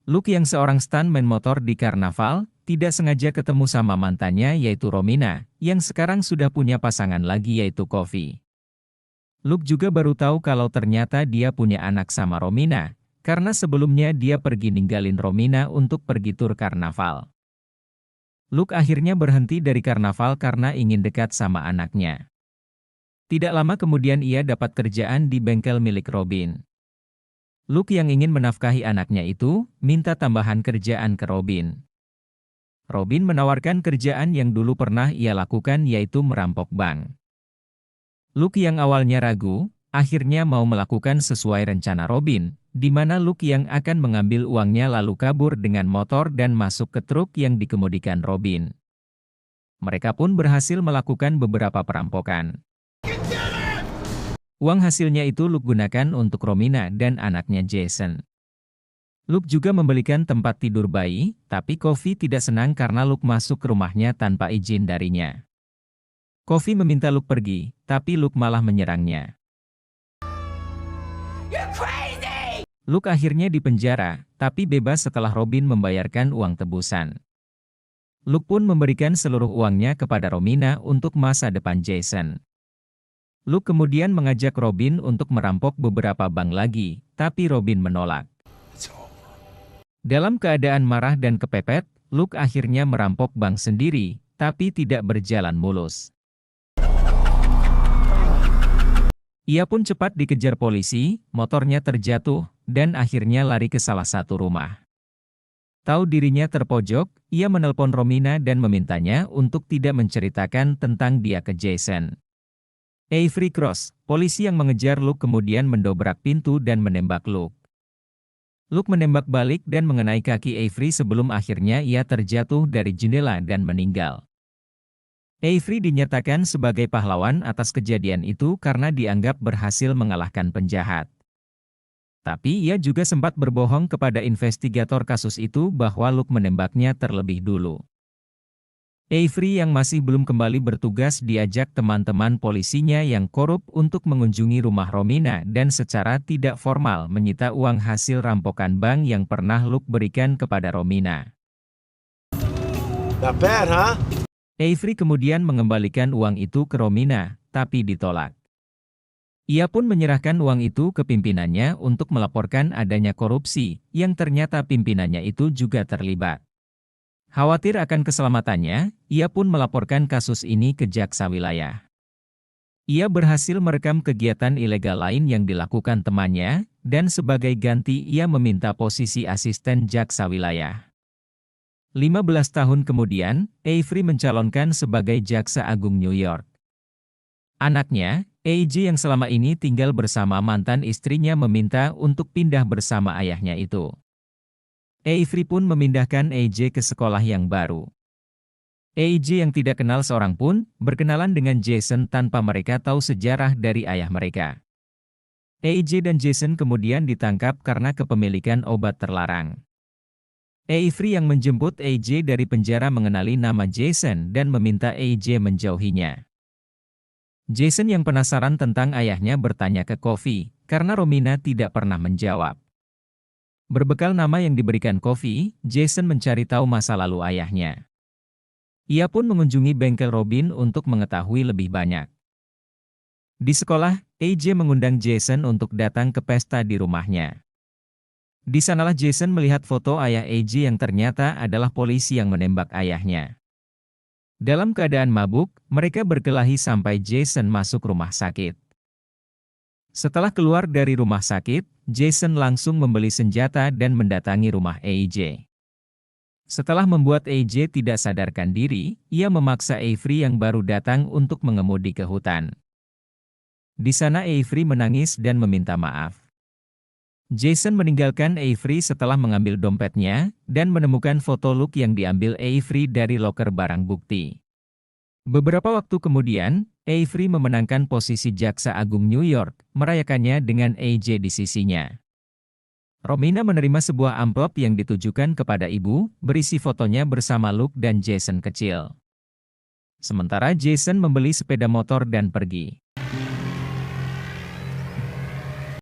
Luke yang seorang stuntman motor di karnaval, tidak sengaja ketemu sama mantannya yaitu Romina, yang sekarang sudah punya pasangan lagi yaitu Coffee. Luke juga baru tahu kalau ternyata dia punya anak sama Romina, karena sebelumnya dia pergi ninggalin Romina untuk pergi tur karnaval. Luke akhirnya berhenti dari karnaval karena ingin dekat sama anaknya. Tidak lama kemudian ia dapat kerjaan di bengkel milik Robin. Luke yang ingin menafkahi anaknya itu, minta tambahan kerjaan ke Robin. Robin menawarkan kerjaan yang dulu pernah ia lakukan yaitu merampok bank. Luke yang awalnya ragu, akhirnya mau melakukan sesuai rencana Robin, di mana Luke yang akan mengambil uangnya lalu kabur dengan motor dan masuk ke truk yang dikemudikan Robin. Mereka pun berhasil melakukan beberapa perampokan. Uang hasilnya itu Luke gunakan untuk Romina dan anaknya Jason. Luke juga membelikan tempat tidur bayi, tapi Coffee tidak senang karena Luke masuk ke rumahnya tanpa izin darinya. Coffee meminta Luke pergi, tapi Luke malah menyerangnya. Luke akhirnya dipenjara, tapi bebas setelah Robin membayarkan uang tebusan. Luke pun memberikan seluruh uangnya kepada Romina untuk masa depan Jason. Luke kemudian mengajak Robin untuk merampok beberapa bank lagi, tapi Robin menolak. Dalam keadaan marah dan kepepet, Luke akhirnya merampok bank sendiri, tapi tidak berjalan mulus. Ia pun cepat dikejar polisi, motornya terjatuh, dan akhirnya lari ke salah satu rumah. Tahu dirinya terpojok, ia menelpon Romina dan memintanya untuk tidak menceritakan tentang dia ke Jason. Avery Cross, polisi yang mengejar Luke kemudian mendobrak pintu dan menembak Luke. Luke menembak balik dan mengenai kaki Avery sebelum akhirnya ia terjatuh dari jendela dan meninggal. Avery dinyatakan sebagai pahlawan atas kejadian itu karena dianggap berhasil mengalahkan penjahat. Tapi ia juga sempat berbohong kepada investigator kasus itu bahwa Luke menembaknya terlebih dulu. Avery yang masih belum kembali bertugas diajak teman-teman polisinya yang korup untuk mengunjungi rumah Romina dan secara tidak formal menyita uang hasil rampokan bank yang pernah Luke berikan kepada Romina. Not bad, huh? Avery kemudian mengembalikan uang itu ke Romina, tapi ditolak. Ia pun menyerahkan uang itu ke pimpinannya untuk melaporkan adanya korupsi, yang ternyata pimpinannya itu juga terlibat. Khawatir akan keselamatannya, ia pun melaporkan kasus ini ke jaksa wilayah. Ia berhasil merekam kegiatan ilegal lain yang dilakukan temannya, dan sebagai ganti ia meminta posisi asisten jaksa wilayah. 15 tahun kemudian, Avery mencalonkan sebagai jaksa agung New York. Anaknya, AJ yang selama ini tinggal bersama mantan istrinya meminta untuk pindah bersama ayahnya itu. Avery pun memindahkan AJ ke sekolah yang baru. AJ yang tidak kenal seorang pun, berkenalan dengan Jason tanpa mereka tahu sejarah dari ayah mereka. AJ dan Jason kemudian ditangkap karena kepemilikan obat terlarang. Avery yang menjemput AJ dari penjara mengenali nama Jason dan meminta AJ menjauhinya. Jason yang penasaran tentang ayahnya bertanya ke Coffee, karena Romina tidak pernah menjawab. Berbekal nama yang diberikan Coffee, Jason mencari tahu masa lalu ayahnya. Ia pun mengunjungi bengkel Robin untuk mengetahui lebih banyak. Di sekolah, AJ mengundang Jason untuk datang ke pesta di rumahnya. Di sanalah Jason melihat foto ayah AJ yang ternyata adalah polisi yang menembak ayahnya. Dalam keadaan mabuk, mereka berkelahi sampai Jason masuk rumah sakit. Setelah keluar dari rumah sakit, Jason langsung membeli senjata dan mendatangi rumah AJ. Setelah membuat AJ tidak sadarkan diri, ia memaksa Avery yang baru datang untuk mengemudi ke hutan. Di sana Avery menangis dan meminta maaf. Jason meninggalkan Avery setelah mengambil dompetnya, dan menemukan foto Luke yang diambil Avery dari loker barang bukti. Beberapa waktu kemudian, Avery memenangkan posisi Jaksa Agung New York, merayakannya dengan AJ di sisinya. Romina menerima sebuah amplop yang ditujukan kepada ibu, berisi fotonya bersama Luke dan Jason kecil. Sementara Jason membeli sepeda motor dan pergi.